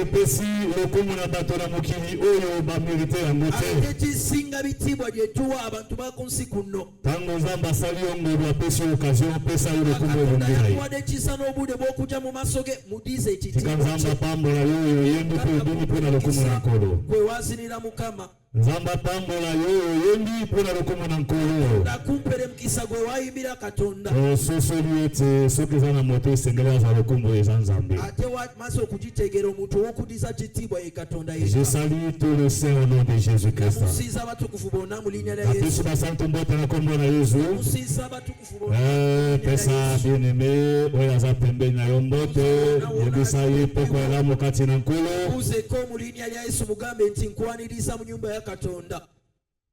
opesi lokumu na bato na mokili oyo ba mérite yango te. Ate singa bitibwa je tuwa abantu ba kunsi kuno. Tango Nzambe asali ongo apesi occasion pesa yo lokumu elongi. Wade kisa n'obude bw'okuja mu maaso ge mudize ekitiibwa. Nzambe apambola yo yendi mpe odini mpe na lokumu na nkolo. Gwe wazinira Mukama. Nzambe apambola yo yendi mpe na lokumu na nkolo. Nakumpere mukisa gwe wayimbira Katonda. Ososoli ete soki eza na moto esengeli aza lokumu eza Nzambe. Ate wamaze okugitegeera omuntu ow'okudiza kitiibwa ye Katonda yekka. Je salue tous les saints au nom de Jésus-Christ. Namusinza abatukufu bonna mu linnya lya Yesu. Apesi basantu mbote na kombo na Yesu. Namusinza abatukufu bonna. Pesa bien-aimé oyo aza pembeni na yo mbote yebisa ye poko elamu kati na nkolo. Buzeeko mu linnya lya Yesu mugambe nti nkwaniriza mu nyumba ya Katonda.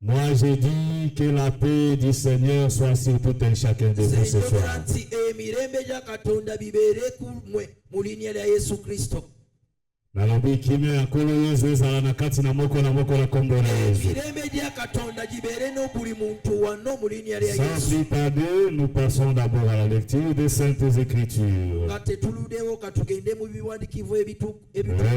Moi j'ai dit que la paix du Seigneur soit sur tout un chacun de vous ce soir. Emirembe gya Katonda bibeere ku mmwe mu linnya lya Yesu Kristo. Nalobi kimia ya nkolo Yesu ezala na kati na moko na kombo na Yesu. Emirembe gya Katonda gibeere n'obuli muntu wano mu linnya lya Yesu. Sans plus tarder, nous passons d'abord à la lecture des Saintes Écritures. Nga tetuludewo katugende mu biwandikivu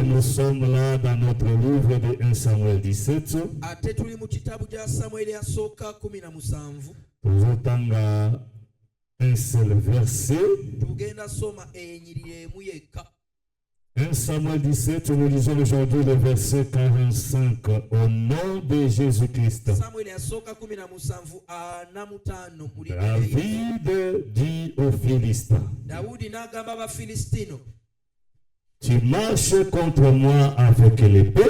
Nous sommes là dans notre livre de 1 Samuel 17. Ate tuli mu kitabu kya Samweli asooka 17. Tuzotanga un seul verset. Tugenda soma enyiriri emu yekka. 1 Samuel 17, nous lisons aujourd'hui le verset 45 au nom de Jésus-Christ. David dit aux Philistins, tu marches contre moi avec l'épée,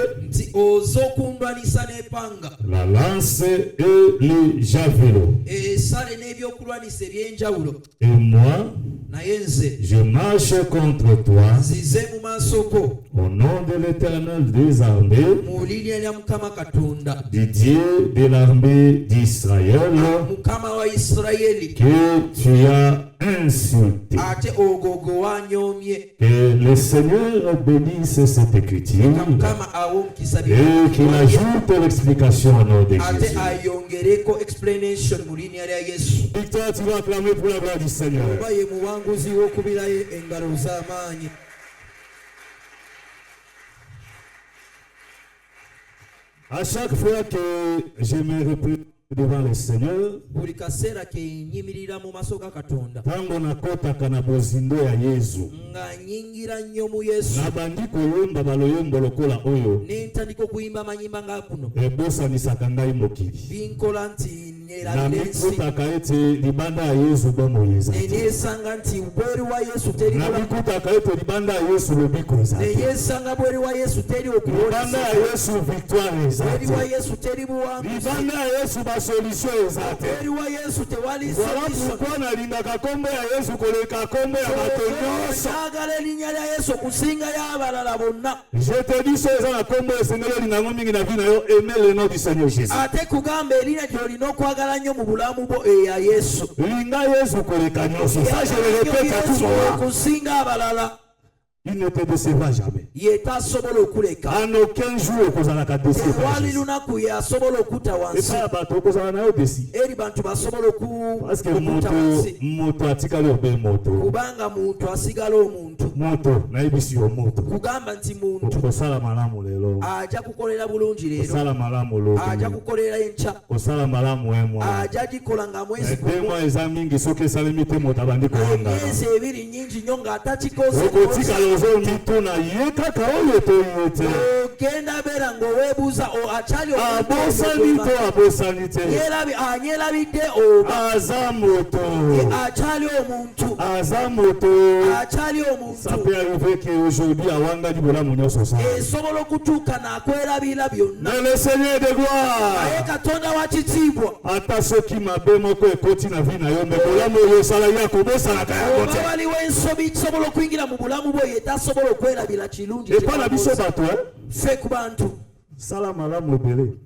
la lance et le javelot. Et moi, je marche contre toi au nom de l'Éternel des armées, du Dieu de l'armée d'Israël, que tu as insulté. Que le Seigneur bénisse cette écriture et qu'il ajoute l'explication au nom de Jésus. Victoire, tu vas acclamer pour la gloire du Seigneur. À chaque fois que je me représente devant le Seigneur, tango nakotaka na bozindo ya Yesu, nabandi koyemba baloyembo lokola oyo ebosanisaka ngai mokili. Namikutaka ete libanda ya Yesu bomo eza te. Namikutaka ete libanda ya Yesu lobiko eza te. Libanda ya Yesu victoire eza te. Libanda ya Yesu solution eza te. Voilà pourquoi nalingaka kombo ya Yesu koleka kombo ya bato nyonso. Je te dis so eza na kombo esengeli olingango mingi na vi na yo, aimez le nom du Seigneur Jésus. Linga Yesu koleka nyonso. Ça je le répète à tout moment. Il ne te décevra jamais. En aucun jour, vous allez la décevoir. Et ça, vous allez la décevoir. Parce que moto atikali obe moto. Moto, naibisi yo moto. Kosala malamu lelo. Kosala malamu lobi. Kosala malamu emwa. Emwa eza mingi soke salemi te moto abandi koanga. Okotika lozo mituna yeka kaoyo to yote. Ogenda berango webuza o achali o. Abosanite. Anyelabide o. Azamoto. Achali o muntu. Azamoto. Achali o muntu. Ça peut arriver qu'aujourd'hui awanga dibola munyoso sa. Sobolo kutuka na kwerabila byonna. Mais le Seigneur de gloire. Ayeka tonda wachitibwa. Ata soki mabe moko ekoti na vi na yo me bolamu yo sala yako bosala ka yakote. Bali wensobi sobolo kuingira mu bulamu boye tasobola kwerabila chilungi. Et pas la biso bato hein. Fait kubantu. Sala malamu obele.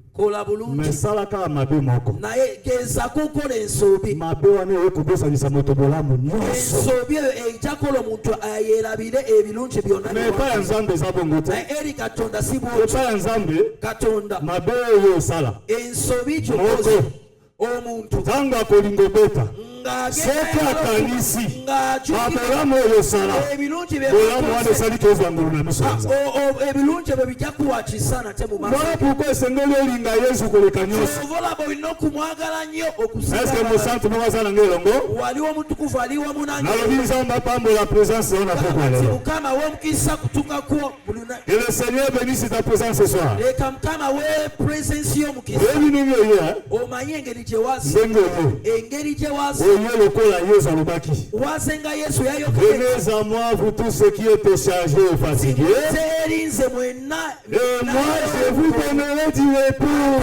Mais sala ka mabe moko. Na egeza kokola ensobi. Mabe wane ekubosa nisa moto bolamu nyonso. Ensobi ejakolo muntu ayerabile ebilungi byonna. Mais pas nzambe zabongo te. Na eri katonda sibo. Pas nzambe katonda. Mabe yo sala. Ensobi chokoze. Omuntu. Tanga kolingo beta. soki akanisi abolamu oyo osala bolamu wana esali kozwangulu na miso ya Nzambe. Voilà pourquoi esengeli olinga Yesu koleka nyonso. Est-ce que mosantu moko aza na ngai elongo? Nalobi Nzambe apambola la présence wana pokwa lelo. Et le Seigneur bénisse ta présence ce soir. Oyebi nini oyo ndenge oyo oyo lokola Yesu alobaki. Venez à moi vous tous ceux qui êtes chargés et fatigués, et moi je vous donnerai du repos.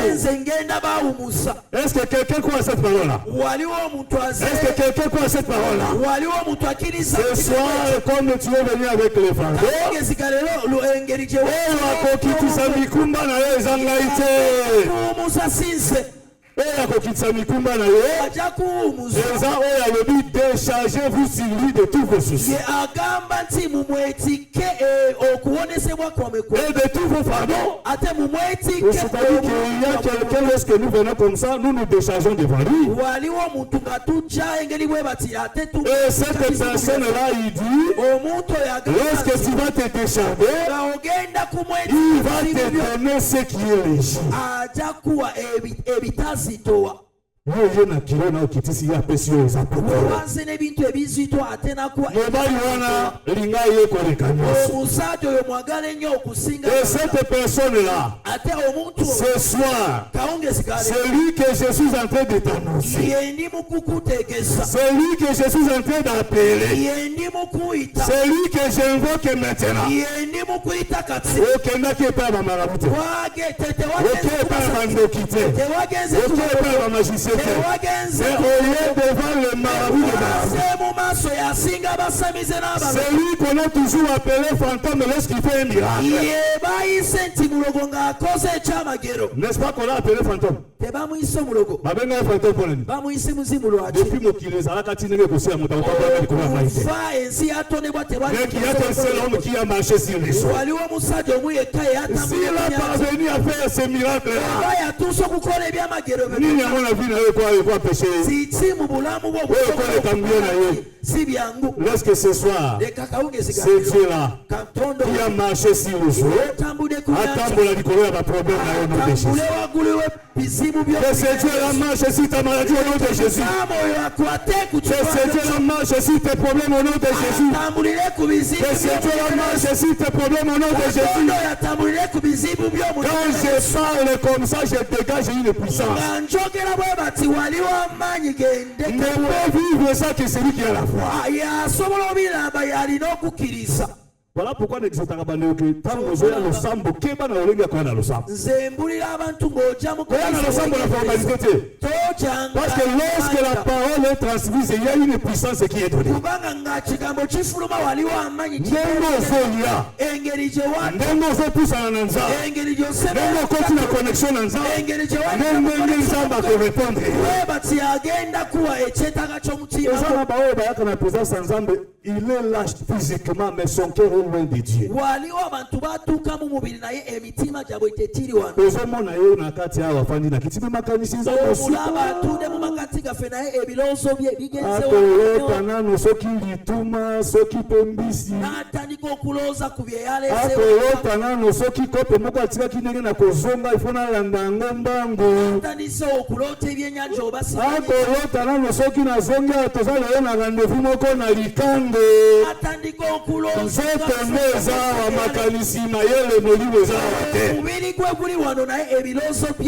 Est-ce que quelqu'un croit à cette parole-là? Est-ce que quelqu'un croit à cette parole-là? Ce soir, comme tu es venu avec les fardeaux, akokitisa mikumba na yo ezangai te. Akokitisa mikumba na yo eza oyo alobi déchargez-vous sur lui de tous vos soucis et de tous vos fardeaux. C'est-à-dire qu'il y a quelqu'un, lorsque nous venons comme ça, nous nous déchargeons devant lui. Et cette personne-là, il dit, lorsque tu vas te décharger, il va te donner ce qui est léger. Yo na kilo na okitisi ya pesi yo ezapoko. Mobali wana linga ye koleka nyonso. Et cette personne-là, ce soir, c'est lui que je suis en train de t'annoncer. C'est lui que je suis en train d'appeler. C'est lui que j'invoque maintenant. Okenda ke pa ba marabute. Ok pa ba ndokite. Ok pa ba magicien. C'est au lieu devant le marabout de Baal. C'est lui qu'on a toujours appelé fantôme lorsqu'il fait un miracle. N'est-ce pas qu'on a appelé fantôme? Depuis Mokile, il y a qu'un seul homme qui a marché sur les eaux. S'il a parvenu à faire ce miracle-là, lorsque ce soir, c'est Dieu-là qui a marché sur le jour, attends la licorée à problème au nom de Jésus. Que ce Dieu-là marche sur ta maladie au nom de Jésus. Que ce Dieu-là marche sur tes problèmes au nom de Jésus. Que ce Dieu-là marche sur tes problèmes au nom de Jésus. Quand je parle comme ça, je dégage une puissance. Ne peut vivre ça que celui qui a la foi. Voilà pourquoi nous disons que le sambo keba na olenga kwa na le sambo. Parce que lorsque la parole est transmise, il y a une puissance qui est donnée. Il est lâche physiquement, mais son cœur est loin de Dieu.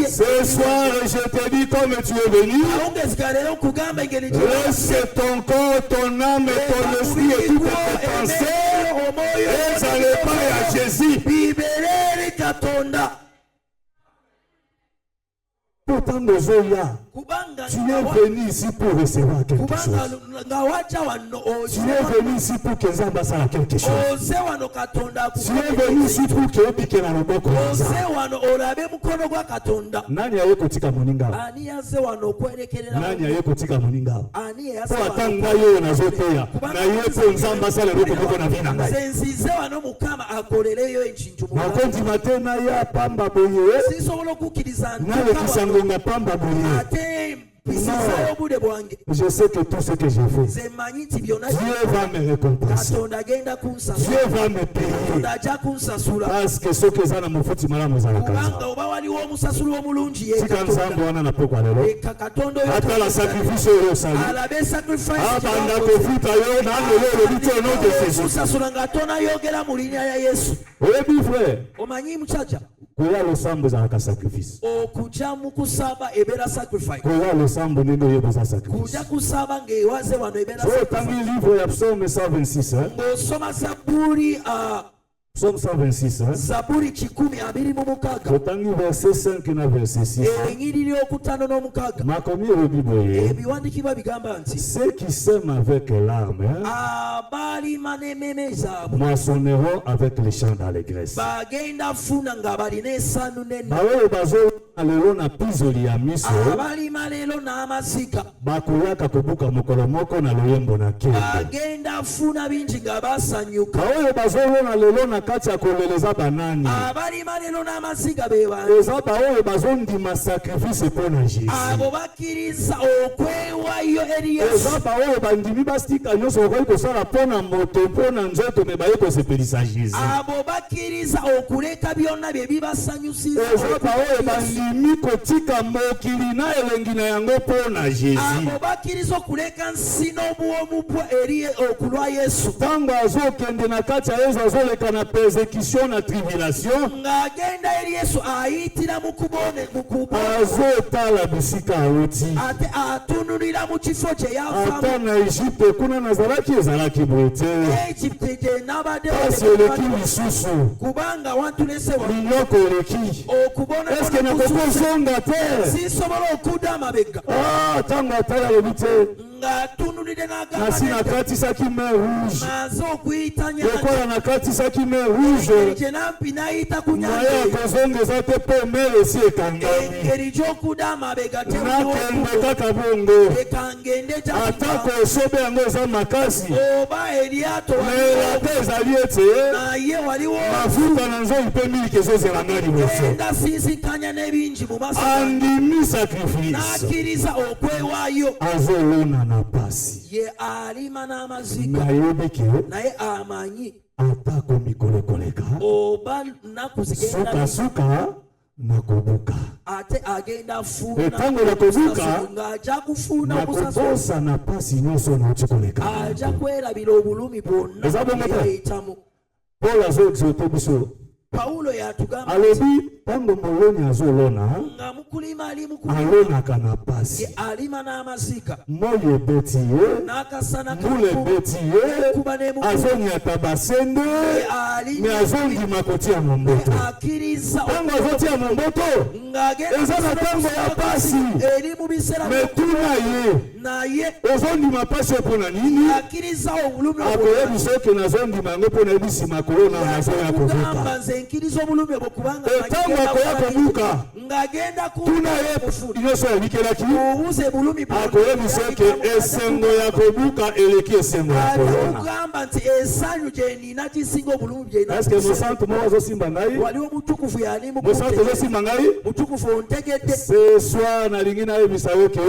Ce soir, je te dis comme tu es venu, laisse ton corps, ton âme et ton esprit et toutes tes pensées et ça n'est pas à Jésus. Pourtant, nos oya, tu es venu ici pour recevoir quelque chose. Tu es venu ici pour que Zamba soit quelque chose. Tu es venu ici pour que Obike na loboko. Nani aye kotika moninga? Nani aye kotika moninga? Pour atanga yo na zoteya. Na yepo Nzamba sala loboko na vina ngai. Makondi matena ya pamba boye. Nale kisangonga pamba boye. je sais que tout ce que j'ai fait, Dieu va me récompenser. Dieu va me payer. Parce que ce que ça n'a pas fait, mal à si quand ça on a pas quoi après la sacrifice au salut. Ah banda ko futa yo na le lutte au nom de Jésus. Oui frère. Kuya lo sambo za ka sacrifice. Okuja mukusaba ebera sacrifice. Kuya lo sambo nendo yebo za sacrifice. Kuja kusaba ngewaze wano ebera sacrifice. So tangi livre ya Psaume 126 hein. Soma Zaburi Psaume 126 hein. Zaburi 10:26. Otangi verset 5 na verset 6. Engiri okutano no mukaga. Makomi ebiboye. Ebiwandikibwa bigamba nti ceux qui sèment avec larmes hein. Abali manememeza. Moissonneront avec les chants d'allégresse. Bagenda funa ngabalina esanu nene. Bawe bazo alelo na pizoli ya miso. Abali malelo na amasika. Bakuyaka kubuka mokolo moko na loyembo na kende. Bagenda funa binji ngabasanyuka. Bawe bazo na lelo na kati ya koleleza banani. Abali malelo na amasika beba. Eza bawe bazo ndima sacrifice pona Jésus. Abo bakiriza okwewa yo eri Yesu. Eza bawe bandimi bastika nyoso ko kosala pona moto pona nzoto me baye ko sepelisa Jésus. Abo bakiriza okuleka byonna bye bibasanyusiza. Eza bawe bandimi kotika mokili na elengi na yango pona Jésus. Abo bakiriza okuleka nsino buomu eri okulwa Yesu. Tango azokende na kati ya Yesu azoleka na persécution na tribulation. Ngagenda eri Yesu ayitira mukubone mukubone. Azotala bisika awuti. Ate atunulira mu kifo kye yafamu. Ata na Egypte kuna nazalaki ezalaki bote. Egypte je nabade eleki lisusu. Kubanga wantulese wa. Biloko eleki. Okubona. Eske nakokosonga te. Sisobola okuda amabega. Ah, tango atala lobite. Nasi nakatisaki main rouge. Nazokuyitanya. Lokola nakatisaki main rouge. Naye akozongeza te po mere esi ekangami. Nakende kaka bongo. Atako osobe yango eza makasi. Mela te ezali ete mafuta na nzoi mpe miliki ezozela nga liboso. Andimi sacrifice. Azolona na pasi. Ye alima na mazika. Naye amanyi. Atako mikolo koleka. Oba nakuzigenda. Suka na kubuka. Ate agenda funa. Etango na kubuka. Ngaja kufuna kusasosa na pasi nyoso na uchikoleka. Aja kwelabira obulumi bwonna. Ezabonga Paul azoexote biso. Paulo yatugamba alobi tango moloni azolona nga mukulima ali mukulima alonaka na pasi alima na amasika moyo ebeti ye nakasana mule ebeti ye azonyata basende me azongima kotia momboto tango azotia momboto eza na tango ya pasi metuna ye ozondima pasi mpona nini akoyebi soki nazondima yango mpona yebisima kolona nazoya kovuka etango akoya kobuka tuna ye nyonso yabikelaki akoyebi soki esengo ya kobuka eleki esengo ya kolona eske mosantu moko azosimba ngai mosantu azosimba ngai ce soir nalingi nayebisa yo ke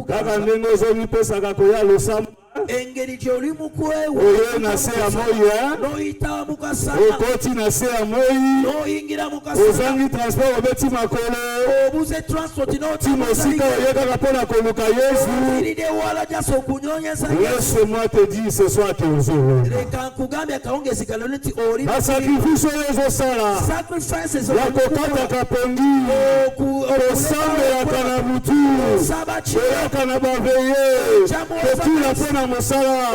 kaka ndenge ozomipesaka koya losambo engeri gy'oli mu kwewa oyo na se ya moyi n'oyita mu kasana okoti na se ya moyi n'oyingira mu kasana ozangi transport obeti makolo obuze transport n'oti mosika oye kaka mpona koluka yesu iride wala jasa okunyonyeza laisse-moi te dire ce soir que ozolonda leka nkugambye akawungezi kalolo nti oli basakrifisi oyo ezosala ya kokata kapongi kosambelaka na butu oyaka na baveye kotula mpona mosala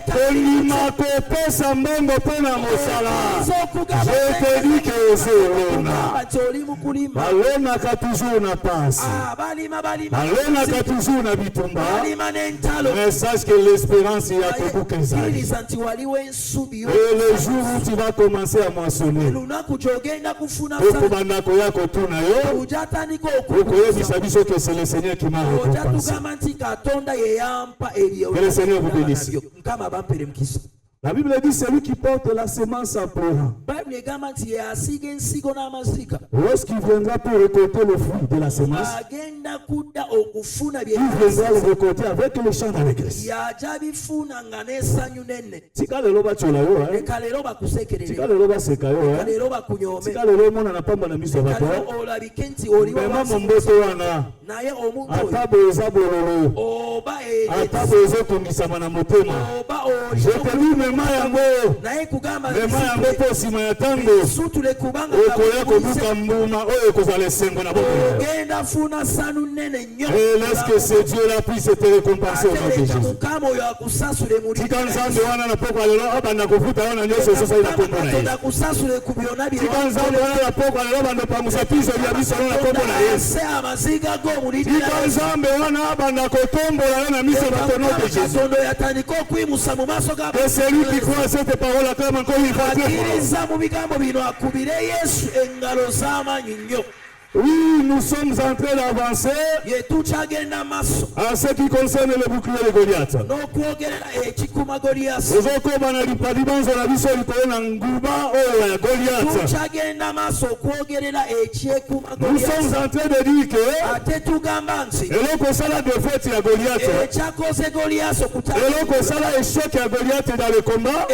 kolima kopesa mbongo mpona mosala je te dis que ozolona balonaka toujours na pasi balonaka toujours na bitumba mais sache que l'espérance ya kobuka ezali et le jour où tu vas commencer à moissonner okobanda koya kotuna yo okoyebisa biso que c'est le Seigneur qui m'a récompensé. Que le Seigneur vous bénisse. La Bible dit celui qui porte la semence en pleurant. Lorsqu'il viendra pour récolter le fruit de la semence, il viendra le récolter avec les chants d'allégresse. Tika lelo bachola yo, tika lelo baseka yo, tika lelo mona na pamba na miso bato. Mema momboto wana, atabo eza bololo, atabo eza tongisa na motema. Je te dis mema yango po sima ya tango, okoya kobuka mbuma oyo kozala esengo na boko. Et laisse que ce Dieu-là puisse te récompenser au nom de Jésus. Tika nzambe wana na poko lelo abanda kofuta wana nyoso sosa ina kombo na Yesu. Tika nzambe wana na poko lelo banda pamusa piso ya biso na kombo na Yesu. Tika nzambe wana abanda kotombola na miso na nom de Jésus. Et celui qui croit à cette parole acclame encore une fois très fort. Oui, nous sommes en train d'avancer en ce qui concerne le bouclier de Goliath. Nous sommes en train de dire que l'échec à Goliath dans le combat,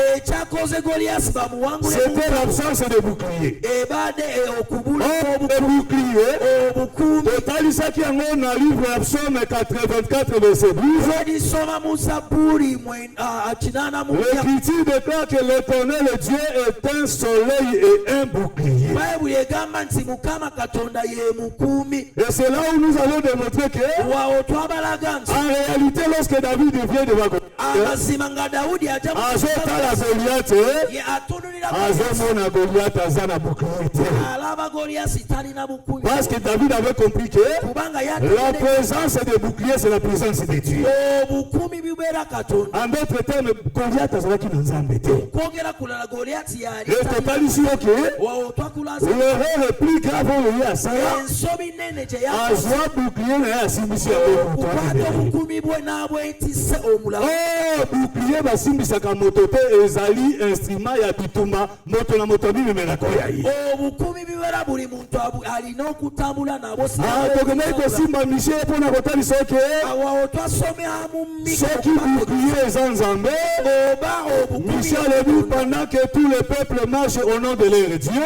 c'était l'absence de bouclier. Le bouclier, totalisaki yango na livre ya Psaume 84 verset 12. L'Écriture déclare que l'Éternel Dieu est un soleil et un bouclier. Et c'est là où nous allons démontrer que en réalité lorsque David vient devant Goliath, Goliath aza na bouclier. Parce que David avait compris que la présence des boucliers, c'est la présence de Dieu. En d'autres termes, Goliath a zalaki na nzambe te. Et total ici, ok, l'erreur est plus grave au lieu à ça. Azwa bouclier na ya simbisi ya bouclier basimbisaka moto te ezali instrument ya bitumba moto na moto bibi melako ya yi. Tokenai kosimba Michel pona kotalisa ke soki bouclier eza nzambe. Michel a dit pendant que tout le peuple marche au nom de leur Dieu,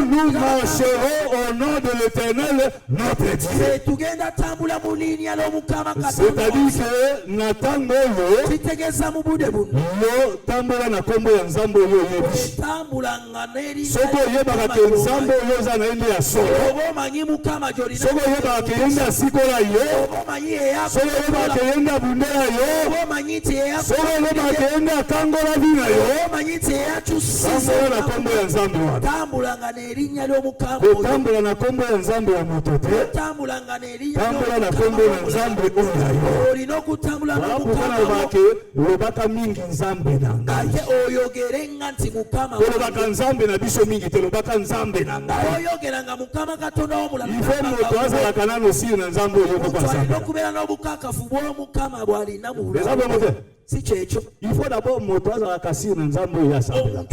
nous marcherons au nom de l'Éternel notre Dieu. C'est-à-dire que natango yo tambola na kombo ya nzambe yo yebi. Soko yebaka ke nzambe yo za na ende ya solo. Soko yebaka ke yenda sikola yo. Soko yebaka ke yenda bundela yo. Soko yebaka ke yenda kangola vina yo. Tambola na kombo ya nzambe wana. Tambola na kombo ya nzambe ya moto te. Tambola na kombo ya nzambe oya yo. Lobaka mingi nzambe na ngai. Lobaka nzambe na biso mingi te lobaka nzambe na ngai. Il faut moto azalaka nano siri na nzambe oyo kwa nzambe. Il faut d'abord moto azalaka siri na nzambe oyo asambela.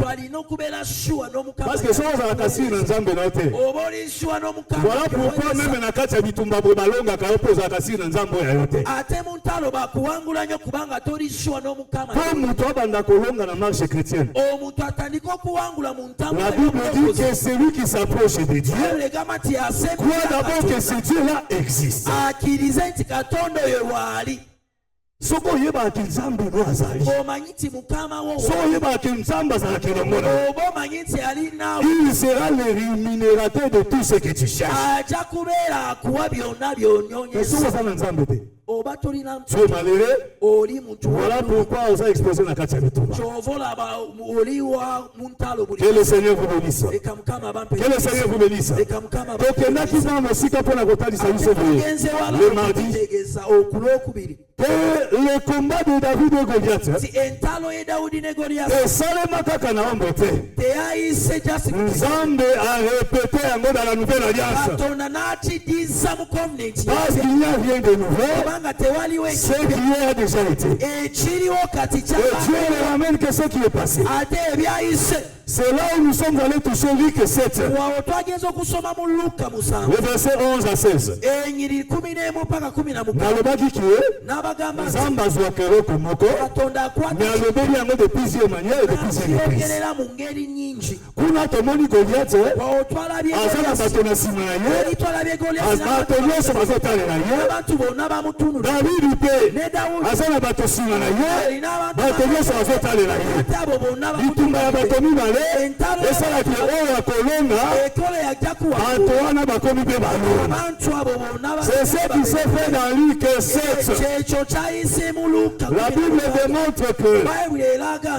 Parce que si ozalaka siri na nzambe na te, voilà pourquoi même na kati ya bitumba bo balonga ka opozalaka siri na nzambe oyo te. Quand moto abanda kolonga na marche chrétienne, la Bible dit que celui qui s'approche de Dieu croit d'abord que ce Dieu-là existe. Soko yeba ki nzambe no azali. Soko yeba ki nzambe azalaki longo. Il sera le rémunérateur de tout ce que tu cherches. Mais soko azali nzambe te. Tu es malheureux. Voilà pourquoi on s'est exposé dans la kati ya bitumba. Que le Seigneur vous bénisse. Que le Seigneur vous bénisse. Tokenda kisa mosika pona kotalisa biso le mardi. Le combat de David et Goliath. Et Salema kaka na ombo te. Nzambe a répété yango dans la nouvelle alliance. Parce qu'il n'y a rien de nouveau. Ce qui a déjà été. Et Dieu ne ramène que ce qui est passé. C'est là où nous sommes allés toucher Luc 7. Le verset 11 à 16. Nalobaki ki Nzamba zwakeroko moko mais alobeli yango de plusieurs manières et de plusieurs reprises. Kuna tomoni Goliath aza na bato na nsima na ye bato nyonso bazotalela ye. David mpe aza na bato nsima na ye bato nyonso bazotalela ye. Bitumba ya bato mibale esalaki oyo akolonga bato wana bakomi mpe balonga. C'est ce qui s'est fait dans Luc 7. La Bible démontre que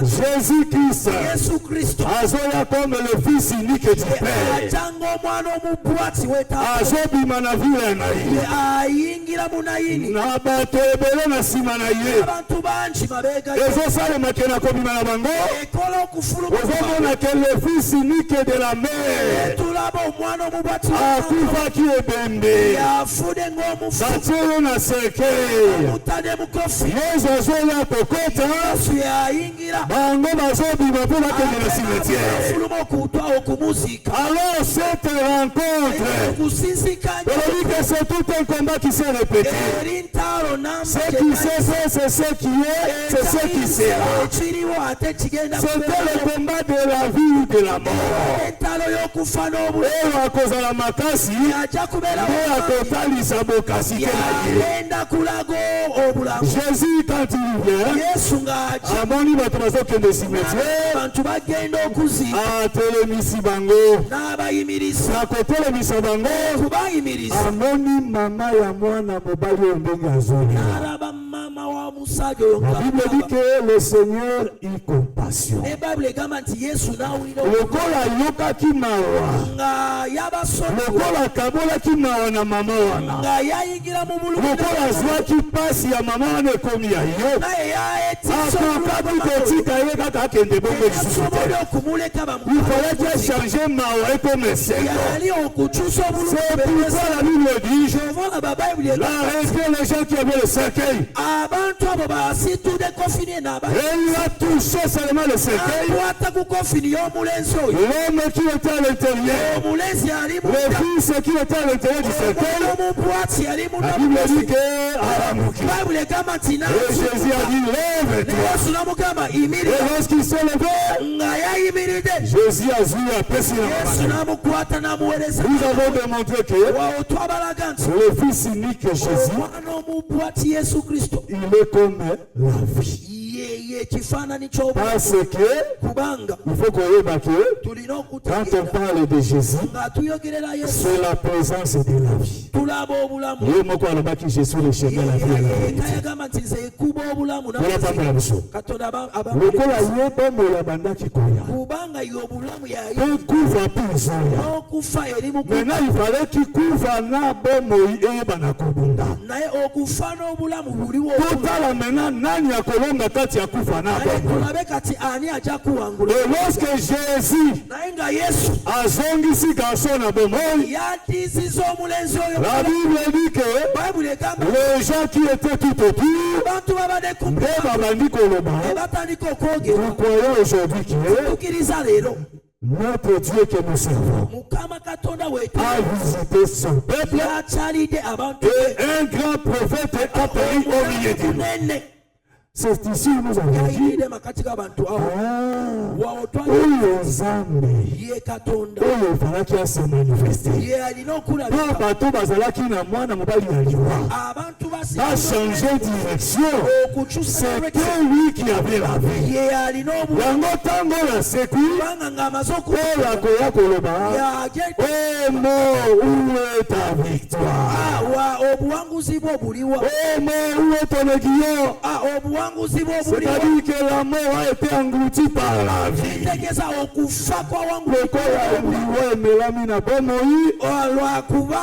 Jésus-Christ azoya comme le fils unique du Père. Azobima na vile na ye na bato ebele na nsima na ye ezosalemake na kobima na bango. Ozomona ke le fils unique de la mère akufaki ebembe batie yo na cercueil. Yesu azoya kokota bango bazobima mpo bakende na cimetière. Alors cette rencontre elobi que c'est tout un combat qui s'est répété. Ce qui s'est fait, c'est ce qui est, c'est ce qui sera. C'était le combat de la vie ou de la mort. Oyo akozala makasi nde akotalisa bokasi te na ye. Jésus quand il vient amoni bato bazokende cimetière atelemisi bango. Na kotelemisa bango amoni mama ya mwana mobali oyo ndenge azolia. La Bible dit que le Seigneur eut compassion. Lokola yokaki mawa, lokola kabolaki mawa na mama wana, lokola zwaki pasi ya mama wana ekomi ya yo, akokaki kotika ye kaka akende bongo lisusu te. Il fallait qu'il change mawa ekome esengo. C'est pourquoi la Bible dit la reste les gens qui avaient le cercueil. Et il a touché seulement le cercueil. L'homme qui était à l'intérieur, le fils qui était à l'intérieur du cercueil, la Bible dit que et Jésus a dit lève-toi. Et lorsqu'il s'est levé, Jésus a vu la personne. Nous avons démontré que le fils unique Jésus, il est comme la vie. Parce que il faut qu'on ait battu. Quand on parle de Jésus, c'est la présence de la vie. Je suis le chemin, la vie et la vérité. Voilà pas pour la mission. Le col a eu un bon labanda qui couvre. Il couvre plus. Maintenant, il fallait qu'il couvre un bon moï et banakobunda. Total maintenant, nani a kolonga kati ya kufa na bon. Et lorsque Jésus a zongisi garçon na bon, la Bible dit que les gens qui étaient tout autour, nous croyons aujourd'hui que notre Dieu que nous servons a visité son peuple et un grand prophète est apparu au milieu de nous. C'est ici où nous avons dit oyo Nzambe oyo falaki ase manifeste po bato bazalaki na mwana mobali ya liwa a changé direction. C'était lui qui avait la vie. Yango tango la seku oyo akoya koloba oh mort, où est ta victoire? Oh mort, où est ton aiguillon? C'est-à-dire que la mort a été engloutie par la vie. okufa kwa wangu lokola liwa emelami na bomoi olwakuba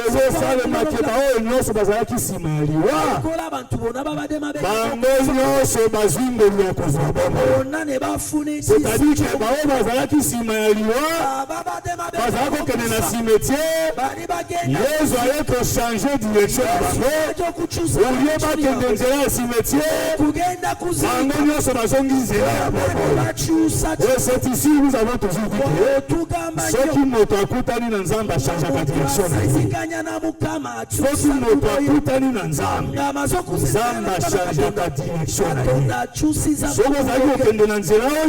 ezosalemaki baoyo nyonso bazalaki nsima ya liwa kola abantu bonna babadde mabe bango nyonso bazwingeli okozwa bomoi bonna ne bafuna c'est-à-dire que baoyo bazalaki nsima ya liwa babadde mabe bazalaki kokende na cimetière bali bagenda yesu aye kochange direction na bango olie bakende nzela ya cimetière kugenda bango nyonso bazongi nzela ya bomoi. Et c'est ici nous avons toujours dit que soki moto akutani na nzambe achangeaka direction na ye soki moto akutani na nzambe nzambe achangeaka direction na ye soki ozalaki kokende na nzela oyo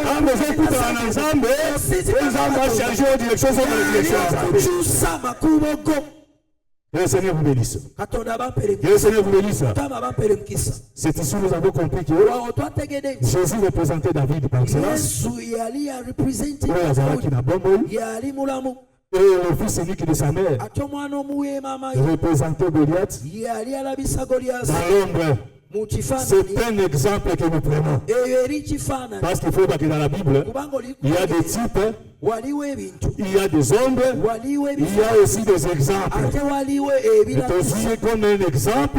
nzambe ozokutana na nzambe nzambe achange o direction soki na direction ya nzambe. Que le Seigneur vous bénisse. Que le Seigneur vous bénisse. C'est ici que nous avons compris que Jésus représentait David par excellence. Et le fils unique de sa mère représentait Goliath dans l'ombre. C'est un exemple que nous prenons. Parce qu'il faut que dans la Bible, il y a des types, il y a des ombres, il y a aussi des exemples. Et aussi comme un exemple,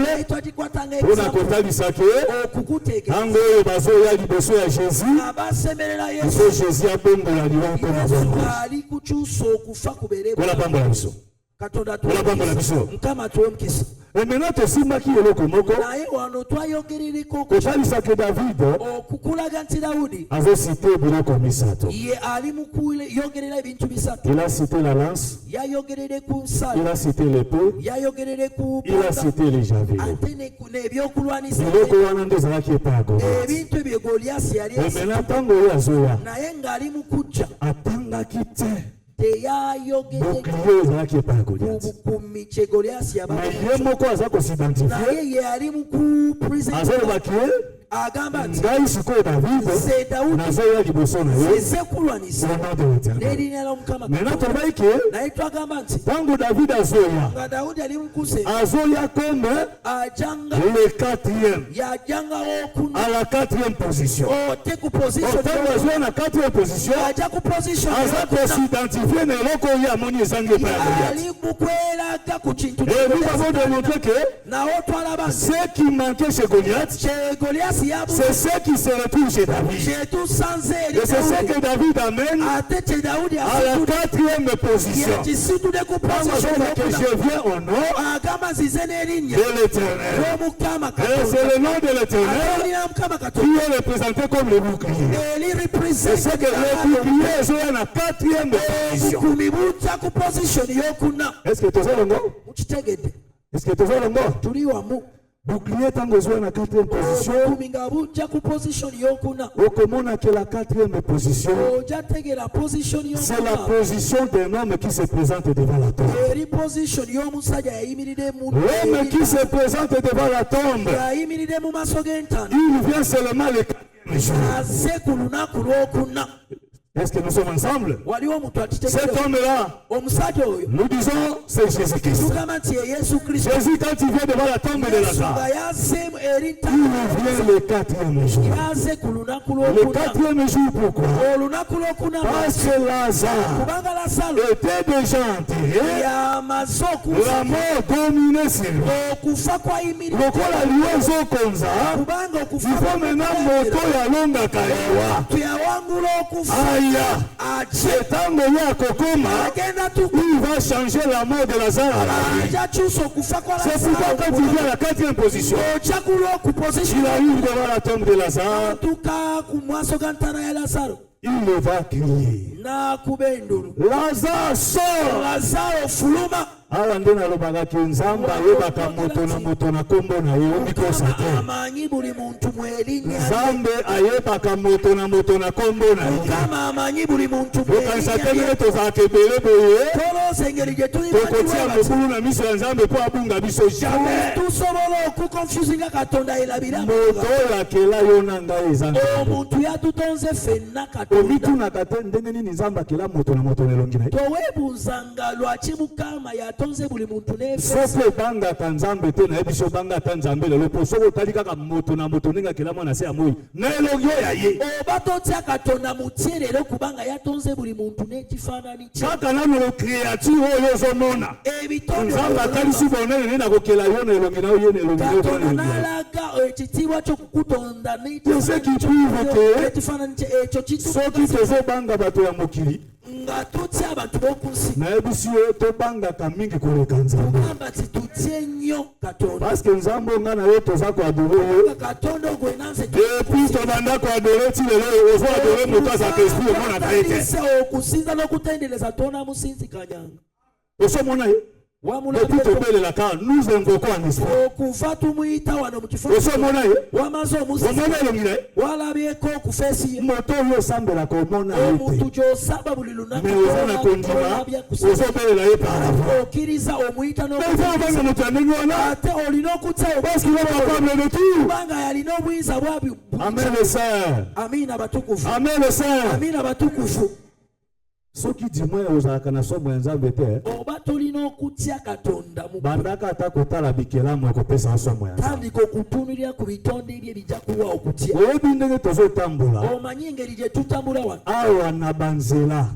on a compté Ango bazo ya liboso ya Jésus, Jésus a bongo la liwa et maintenant, tu sais qui est le Komoko. Ça que David avait cité le commissaire. Il a cité la lance, il a cité l'épée, il a cité les javelots. Et maintenant, tango ya zoya. Atanga kite. Bouclier ezalaki epai ya Goliath. Mais ye moko aza kosidentifie azolobaki ngai sikoyo David nazoya liboso na ye au nom de l'Éternel. Maintenant tolobai ke ntango David azoya comme le quatrième à la quatrième position. Ntango azoya na quatrième position aza kosidentifie na eloko oyo amoni ezangi epai ya Goliath. Et nous avons démontré que ce qui manquait chez Goliath, c'est ce qui se retrouve chez David. Et c'est ce que David amène à la quatrième position. Que je viens au nom de l'Éternel. Et c'est le nom de l'Éternel qui est représenté comme le bouclier. C'est ce que le bouclier est à la quatrième position. Est-ce que tu as le nom? Est-ce que tu as le nom? Bouclier tango zoa na quatrième position. Okomona que la quatrième position, c'est la position d'un homme qui se présente devant la tombe. L'homme qui se présente devant la tombe, il vient seulement le quatrième jour. Est-ce que nous sommes ensemble? Cet homme-là, nous disons, c'est Jésus-Christ. Jésus, quand il vient devant la tombe de Lazare, il vient le quatrième jour. Le quatrième jour, pourquoi? Parce que Lazare était déjà enterré. La mort dominait sur lui. Lokola liwezo konza, il faut maintenant moto ya longa kaliwa. Il va changer la mort de Lazare à la vie. C'est pourquoi quand il vient à la quatrième position, il arrive devant la tombe de Lazare. Il va crier. Lazare sort. Awa nde nalobaka ke nzambe ayebaka moto na moto na kombo na ye obikosa te. Nzambe ayebaka moto na kombo na ye. Okanisa te ndenge tozalaka ebele boye tokotia mokulu na miso ya Nzambe po abunga biso jamais. Moto akela yo na ngai eza omitunaka te ndenge nini Nzambe akela moto na moto nelongi na ye. Soki obangaka Nzambe te nayebi so obangaka Nzambe lelo po soki otali kaka moto na moto ndenge akela mwana se ya moi na elongi oyo ya ye. Kaka nano créature oyo ozomona Nzambe atalisi bonene nini akokela yo na elongi na yo ye na elongi na yo. Ce qui prouve que soki tozobanga bato ya mokili nayebi si yo tobangaka mingi koleka Nzambe parce que Nzambe nga na yo toza koadore yo depuis tobanda koadore ti lelo ozo adore moto azaka esprit omonaka ye te osomona ye. Depuis tobelela ka nous invoquons en esprit. Osomona ye. Omona elongi na ye. Moto oyo sambela komona ye te. Mais oza na kondima ozobelela ye par avant. Mais oza obanga moto ya ndenge wana parce qu'il va capable de tout. Amen le Seigneur. Amen le Seigneur. Soki dimwe ozalaka na somo ya Nzambe te bandaka ata kotala bikelamu ekopesa somo ya Nzambe. Oyebi ndenge tozotambola awa na banzela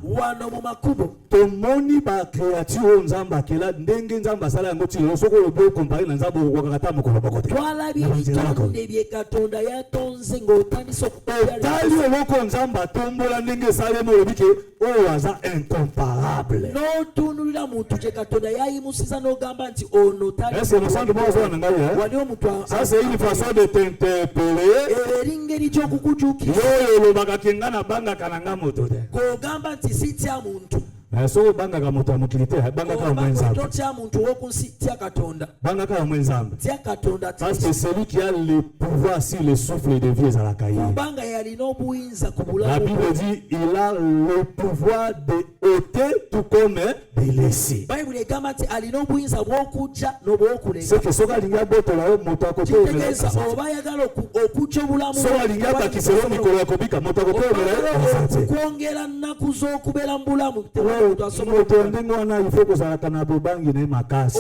tomoni bakreature oyo Nzambe akela ndenge Nzambe asala yango ti lelo soki olobi okompare na Nzambe okokaka ata mokolo moko te. Otali eloko Nzambe atombola ndenge esalemi olobi ke oyo aza incomparable. Est-ce que nous sommes ça c'est une façon de t'interpeller. Yo lobaka kenga na banga kananga moto te. So bangaka moto ya mokili te bangaka Nzambe. Bangaka Nzambe. Parce que celui qui a le pouvoir sur le souffle de vie ezalaka ye. La Bible dit il a le pouvoir de ôter tout comme de laisser. C'est que soka linga botola yo moto akoto omela. Soka linga bakiselo mikolo akobika moto akoto omela. Kuongera nakuzo kubela mbulamu. Moto ndenge wana ifo kozalaka na bobangi na makasi.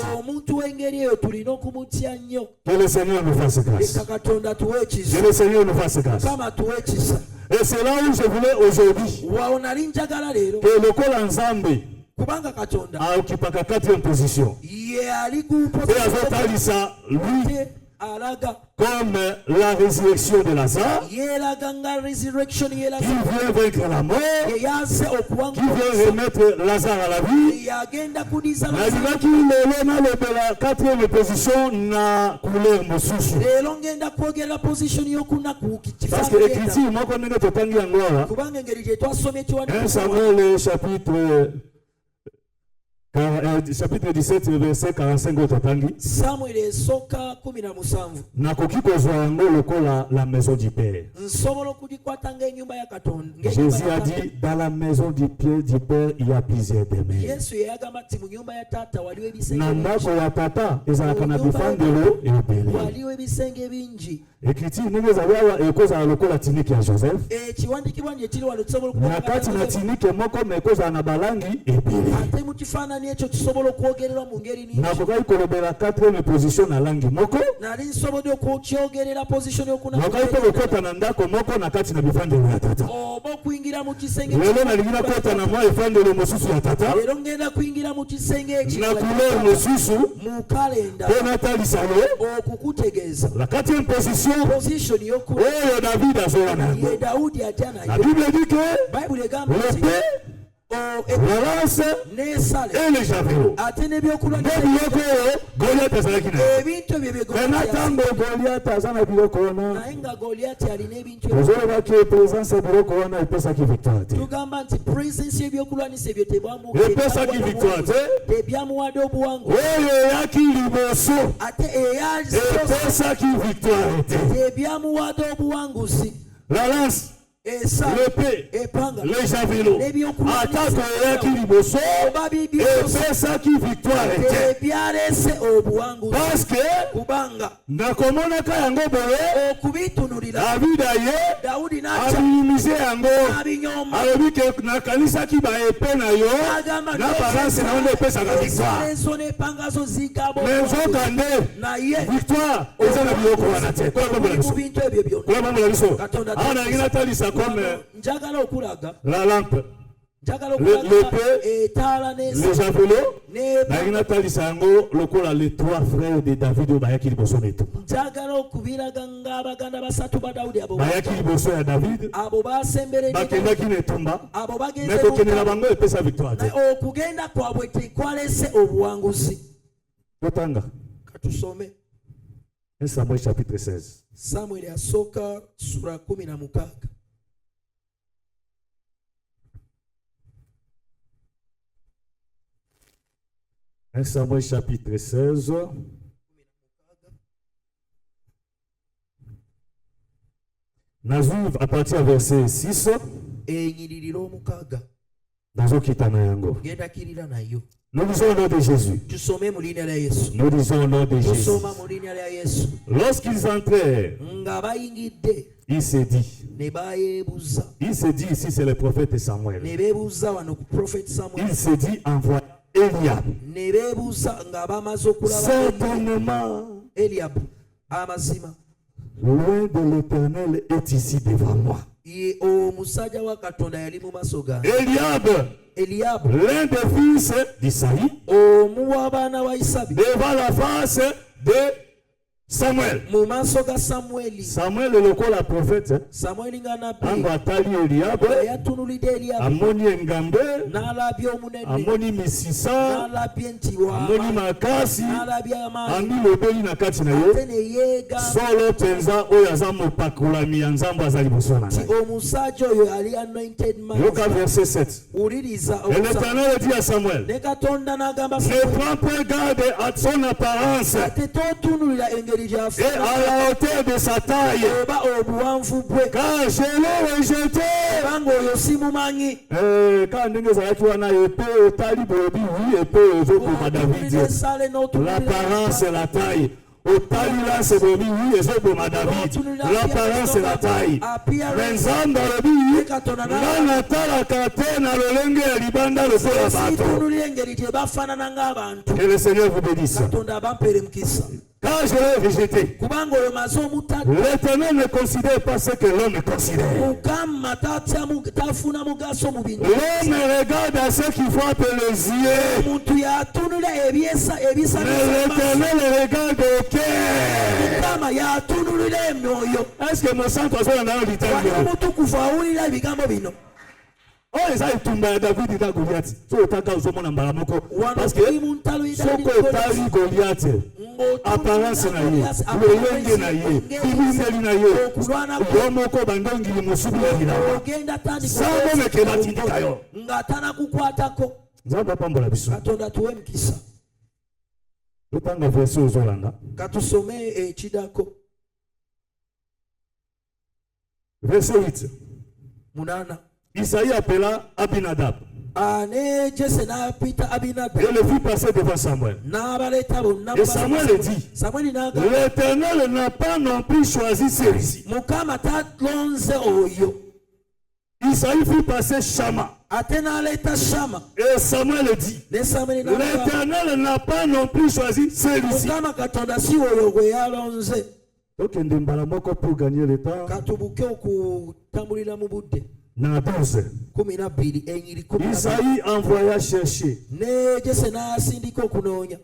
Que le Seigneur nous fasse grâce. Que le Seigneur nous fasse grâce. Et c'est là où je voulais aujourd'hui que le col Nzambe a occupé la 4e position. Et azotalisa lui comme la résurrection de Lazare, qui vient vaincre la mort, qui vient remettre Lazare à la vie. La 4e position na couleur mosusu. Parce que l'écriture, moi quand on est totangi angora, 1 Samuel chapitre 17 verset 45 ototangi. Nakoki kozwa yango lokola la maison du Père. Jésus a dit dans la maison du Père il y a plusieurs demeures. Na ndako ya tata ezalaka na bifandelo ebele. Écriture ndenge ezali awa ekozala lokola tiniki ya Joseph. Na kati na tiniki moko mekozala na balangi ebele. Nakokai kolobela 4e position na langi moko. Nakokai pe kokota na ndako moko na kati na bifandelo ya tata. Lelo nalingi nakota na mwa efandelo mosusu ya tata. Na couleur mosusu mpo natalisa yo. La 4e position oyo David azoya na yango. La Bible dit que le paix, la lance et le javelot. Goliath azalaki na ntango Goliath aza na biloko wana ozolobaki présence ya biloko wana epesaki victoire te. Epesaki victoire te. Oyo eyaki liboso epesaki victoire te. La lance l'épée, les javelots, attaque qui liboso, et c'est ça qui victoire était. Parce que, nakomona kayango boye, David aye, abinimise yango, alobi ke nakanisa ki ba épée na yo, na balance na onde épée sa victoire. Mais nzokande, victoire, eza na biloko wana te. Kola mambo biso. Ana ngina talisa comme la lampe, l'épée, les javelots. Ngina talisa yango lokola les trois frères de David bayaki liboso neto. Bayaki liboso ya David. Bakendaki netumba. Mais kokende na bango épée sa victoire te. Okugenda kwabwe tekwalese obuwanguzi. Totanga. Katusome. 1 Samuel chapitre 16. Samuel asoka sura 16. Un Samuel chapitre 16. Nazouv à partir du verset 6. Nous disons au nom de Jésus. Nous disons au nom de Jésus. Lorsqu'ils entrèrent, il s'est dit ici, c'est le prophète Samuel. Il s'est dit envoie Eliab. Certainement, loin de l'Éternel est ici devant moi. Eliab, l'un des fils d'Isaïe, devant la face de Samuel. Samuel est le prophète. Angatali Eliab, Amoni Ngambe, Amoni Misisa, Amoni Makasi, Ami Lobeli na kati na ye. Solo penza oyaza mopakula mianzamba za liboso na ngai. Luka verset 7. Et l'Éternel dit à Samuel, ne prends pas garde à son apparence et à la hauteur de sa taille, car je l'ai rejeté. Quand nous avons épée, l'apparence et la taille. Otalila se bobi oui et boma David. L'apparence et la taille. Menzamba lobi na tala katena lolenge ya libanda le bato. Que le Seigneur vous bénisse. Quand je l'ai rejeté, l'Éternel ne considère pas ce que l'homme considère. L'homme regarde à ce qu'il frappe les yeux. Mais l'Éternel regarde au cœur. Est-ce que mon sang est dans le littéraire? Oh, les aïtumba ya David ita Goliath. So otaka uzomona mbala moko. Parce que soko otali Goliath. Apparence na ye. Lolenge na ye. Bibiseli na ye. Yomoko bandongi musubi na gila. Sabo mekela tindika yo. Ngatana kukwatako. Nzamba pambola biso. Katonda tuwe mkisa. Otanga verset ozolanda. Katusome chidako. Verset 8. Munana. Isaïe appela Abinadab. Et le fit passer devant Samuel. Et Samuel dit, l'Éternel n'a pas non plus choisi celui-ci. Isaïe fit passer Shama. Et Samuel dit, l'Éternel n'a pas non plus choisi celui-ci. Donc, pour gagner le temps, dans 12. Isaïe envoya chercher.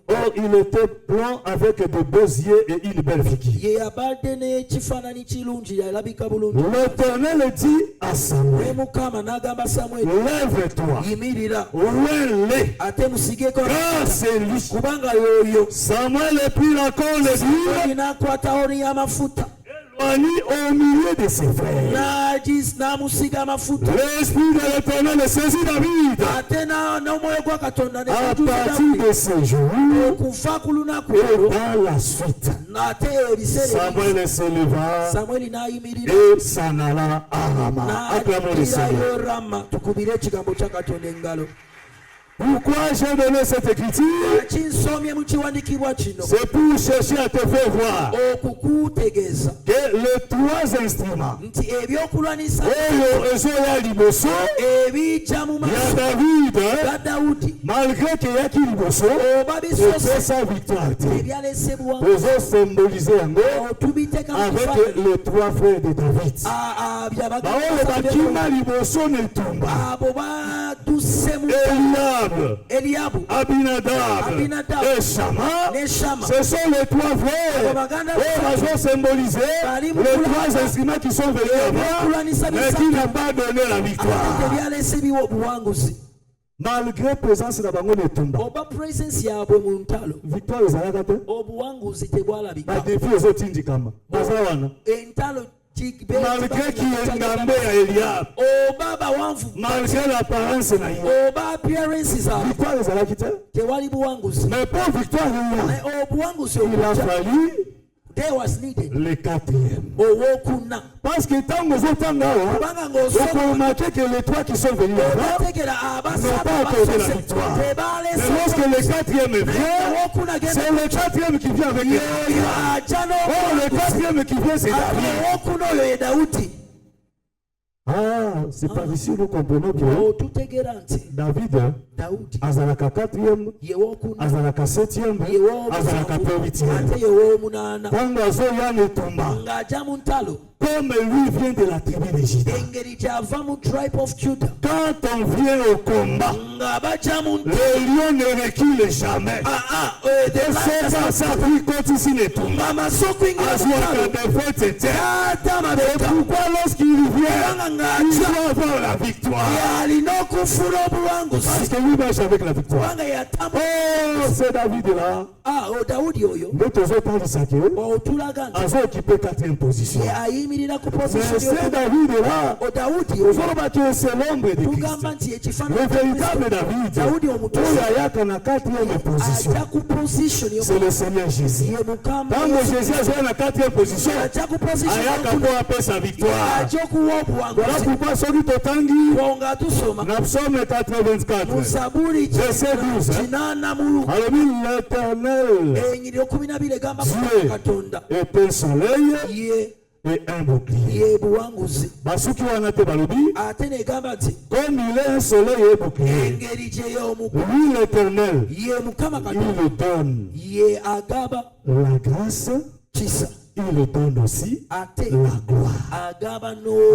Or il était blanc avec de beaux yeux et une belle figure. L'Éternel dit à Samuel, lève-toi, ouin-les, car c'est lui. Samuel prit la colle et au milieu de ses frères. L'esprit de l'Éternel saisit David. À partir de ce jour et dans la suite, Samuel se leva et s'en alla à Rama. Acclamons le Seigneur. Pourquoi j'ai donné cette écriture? C'est pour chercher à te faire voir que les trois instruments, il y a David, malgré qu'il y a qui liboso, c'est sa victoire. Ils ont symbolisé avec les trois frères de David. Eliab, Abinadab et Shama, ce sont les trois frères qui ont symbolisé les trois instruments qui sont venus avant, mais qui n'ont pas donné la victoire. Malgré la présence de la victoire malgré qu'il est ngambé à Eliab, malgré l'apparence de victoire les a quitté. Mais pour victoire, il a fallu le quatrième. Parce que tant que vous êtes vous remarquez que les trois qui sont venus là n'ont pas accordé la victoire. Mais lorsque le quatrième vient, c'est le quatrième qui vient avec le quatrième qui vient, c'est David. Ah, c'est par ici nous comprenons que David, Azalaka quatrième, Azalaka septième, Azalaka huitième. Quand Azoyan est tombé, comme lui vient de la tribu de Juda. Quand on vient au combat, le lion ne recule jamais. Et c'est pas ça qui continue de tomber. Et pourquoi lorsqu'il vient, il doit avoir la victoire? Parce que lui marche avec la victoire. Oh, c'est David là. Notre autres parlent de ça. Ils ont occupé quatrième position. Mais c'est David là. C'est l'ombre de Christ. Le véritable David, il y a quatrième position. C'est le Seigneur Jésus. Quand Jésus est dans la quatrième position, il y a appelle sa victoire. Voilà pourquoi celui de Tanguy, dans Psaume 84, verset 12. Alors l'Éternel, Dieu est un soleil et un bouclier. Comme il est un soleil et un bouclier, lui l'Éternel, il donne la grâce, il donne aussi la gloire.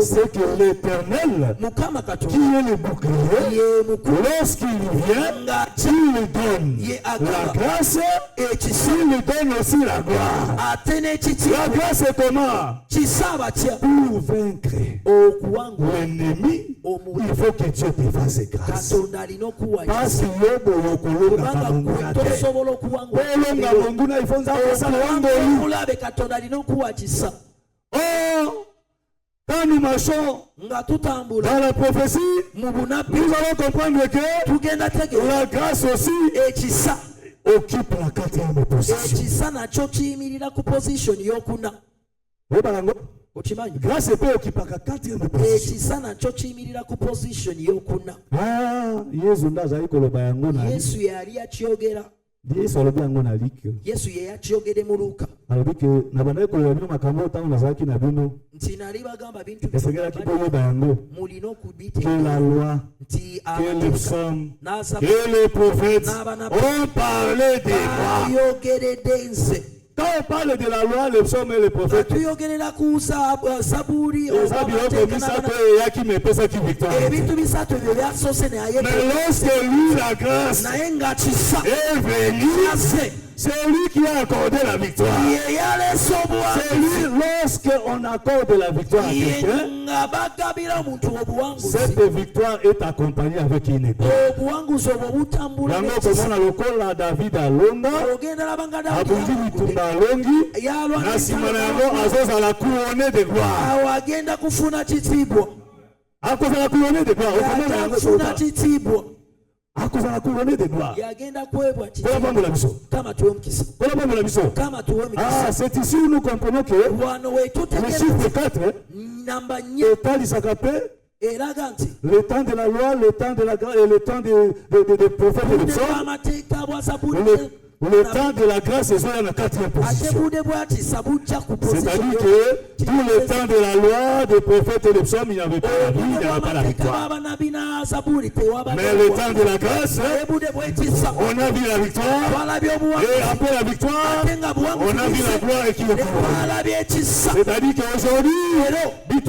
C'est que l'Éternel, qui est le bouclier, lorsqu'il vient, il donne la grâce et il donne aussi la gloire. La grâce est comment? Pour vaincre l'ennemi, il faut que Dieu te fasse grâce. Parce qu'il y a quand nous marchons dans la prophétie, nous allons comprendre que la grâce aussi occupe la quatrième position. Grâce peut occuper la quatrième position. Ah, Yesu yali akyogera. Yesu alobi yango na lik. Yesu ye yakyogere mu Luka. Alobi ke nabana ko yabino makambo otango nazalaki na bino. Nti nali bagamba bintu bisegera kiboyoba yango. Mulino kubite. Que la loi, que les psaumes, que les prophètes ont parlé de moi. Ayogere dense. Quand on parle de la loi, les psaumes et les prophètes, mais lorsque lui, la grâce est venue, C'est lui qui a accordé la victoire. C'est lui, lorsqu'on accorde la victoire à quelqu'un, cette victoire est accompagnée avec une épreuve. David a longa, abundi mitumba longi, na simana yango azoza la couronne de gloire. Akoza la couronne de gloire. Akoza la couronne de gloire. Ah, c'est ici où nous comprenons que le chiffre 4 le temps de la loi, le temps de la grâce et le temps des prophètes et des psaumes. Le temps de la grâce est à la 4e position. C'est-à-dire que tout le temps de la loi, des prophètes et des psaumes, il n'y avait pas la vie, il n'y avait pas la victoire. Mais le temps de la grâce, on a vu la victoire. Et après la victoire, on a vu la gloire et qui est couronne. C'est-à-dire qu'aujourd'hui, quand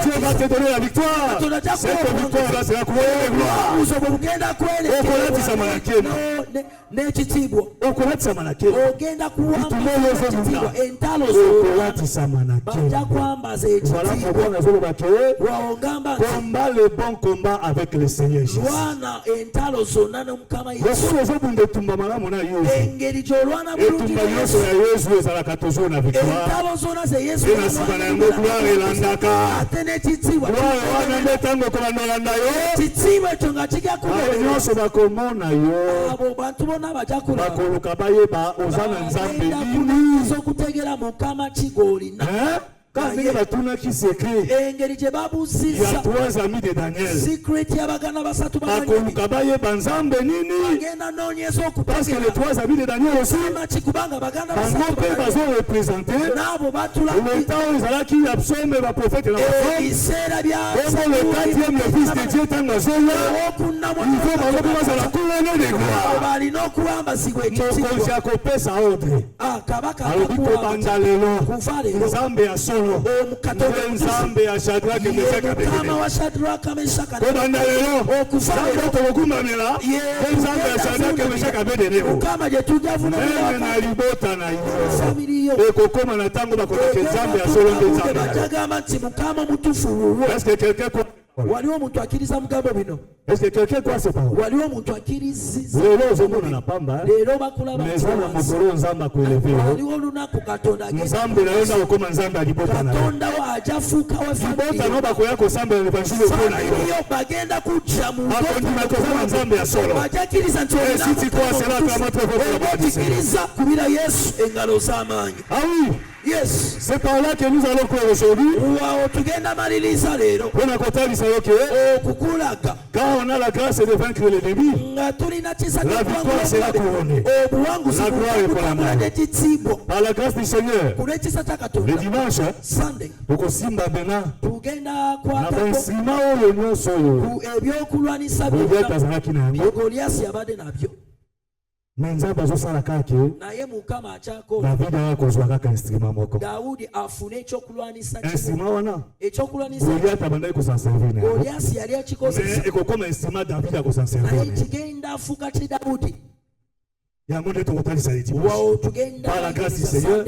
Dieu va te donner la victoire, cette victoire-là sera couronnée de gloire. Combat le bon combat avec le Seigneur Jésus. Nyonso bakomona yo bakoluka bayeba oza na nzambe nini quand il a tourné qui s'écrit, il y a 3 amis de Daniel. Parce que les 3 amis de Daniel aussi, ils ont représenté le temps où ils allaient qui absorbent le prophète et la prophète. Le 4e, le fils de Dieu, il faut à la couronne de gloire. Donc, Jacob sa ordre. Alors, il faut bandalelo. Nzambe a solo. Nzambe ya Shadrach et Meshach et Abednego. Kobanda lelo. Nzambe tokokumamela. Nzambe ya Shadrach et Meshach et Abednego. Même na libota na yo. Ekokoma na tango bakolaka Nzambe ya solo nde Nzambe. Est-ce que quelqu'un croit? Est-ce que quelqu'un croit ces paroles? Lelo ozomona na pamba. Mais ça na mokolo Nzambe akoelevé. Nzambe na yenda okoma Nzambe alibota na yo. Libota no bakoya kosamba evanjili opona yo. Akondima kozala Nzambe ya solo. Et si tu crois cela, clame très fort pour le Seigneur. Ah oui. Yes. C'est par là que nous allons croire aujourd'hui. Quand on a la grâce de vaincre l'ennemi, la victoire sera couronnée. La gloire est pour la mort. Par la grâce du Seigneur, le dimanche, pour Simba Bena, Menza bazosala kake David akozwaka instrument moko. Instrument wana Goliath abandaki kosanservir na yango. Mais ekokoma instrument David akosanservir. Yango nde tokotalisa ye dimanche. Par la grâce du Seigneur,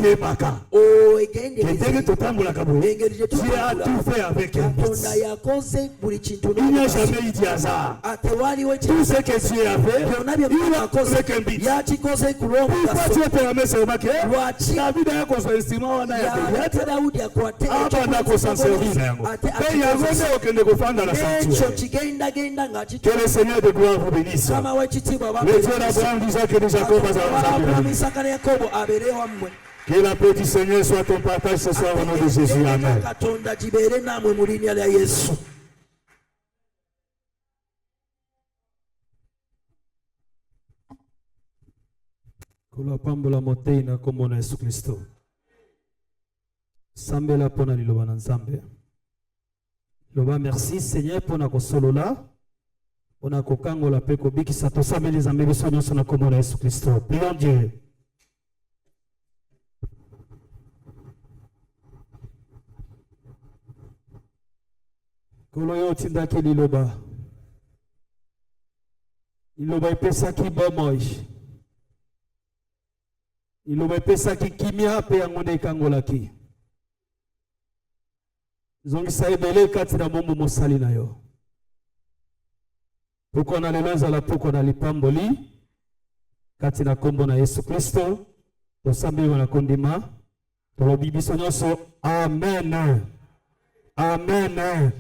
oyebaka ndenge totambolaka boye, Dieu a tout fait avec un but. Il n'y a jamais eu de hasard. Tout ce que Dieu a fait, il a causé avec un but. Pourquoi Dieu permet seulement que David a construit un instrument wana ya Goliath abanda kosanservir na yango. Et yango nde okende kofanda na sanctuaire. Que le Seigneur de gloire vous bénisse. Le Dieu d'Abraham, d'Isaac et de Jacob, que la paix du Seigneur soit ton partage ce soir au nom de Jésus. Amen. Kula pambola motei na kombo na Yesu Kristo. Sambela pona liloba na Nzambe. Loba merci Seigneur pona kosolola. Pona kokangola pe kobikisa tosambeli Nzambe biso nyonso na kombo na Yesu Kristo. Prions Dieu. Kolo yo tindaki liloba. liloba epesaki bomoi, liloba epesaki kimia pe yango nde ekangolaki. Zongisa ebele kati na bombo mosali na yo. Poko na lelo ezala poko na lipamboli kati na kombo na Yesu Kristo tosambi na kondima tolobi biso nyonso amen. Amen.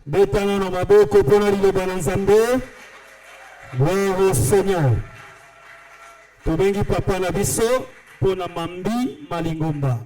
Betana na maboko pona liloba na Nzambe. Gloire au Seigneur. Tobengi papa na biso pona mambi malingomba.